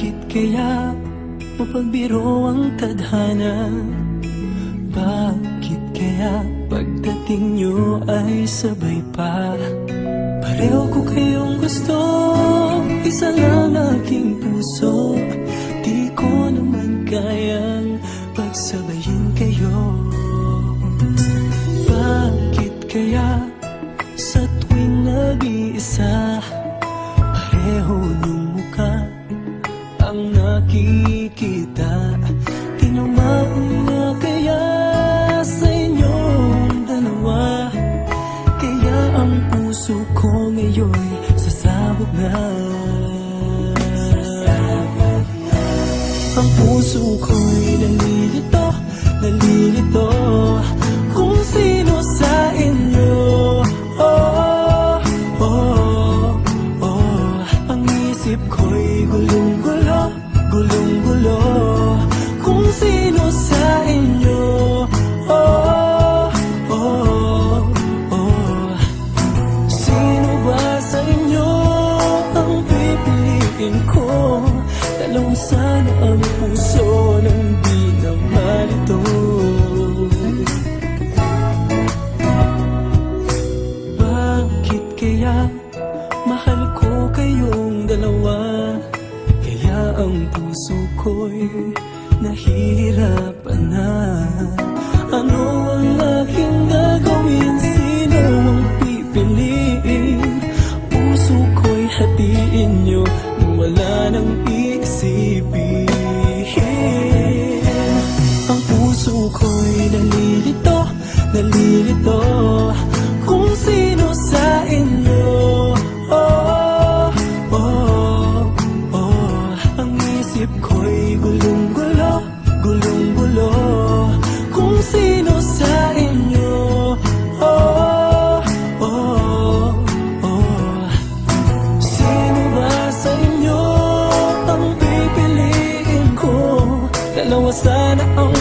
Bakit kaya mapagbiro ang tadhana? Bakit kaya pagdating nyo ay sabay pa? Pareho ko kayong gusto, isa lang aking puso. Di ko naman kayang pagsabayin kayo. Bakit kaya sa tuwing nag-iisa, pareho niyong mukha ang nakikita? Tinamaan na kaya sa inyong dalawa? Kaya ang puso ko ngayon'y sasabog na. Ang puso ko'y nalilito, nalilito kung sino sa inyo. Oh, oh, oh. Ang isip ko'y gulong-gulo, gulong-gulo kung sino sa inyo. Oh, oh, oh. Sino ba sa inyo ang pipiliin ko? Dalawang sana ang puso nang di na malito. Bakit kaya mahal ko kayong dalawa? Kaya ang puso ko'y nahihirapan na. Ano ang aking gagawin? Sino ang pipiliin? Puso ko'y hatiin nyo nang wala nang iisipin. Ang puso ko'y nalilito, nalilito kung sino sa inyo. Oh, oh, oh. Ang isip ko'y gulong-gulo, gulong-gulo kung sino sa inyo. Oh, oh, oh. Sino ba sa inyo ang pipiliin ko? Dalawa sana ang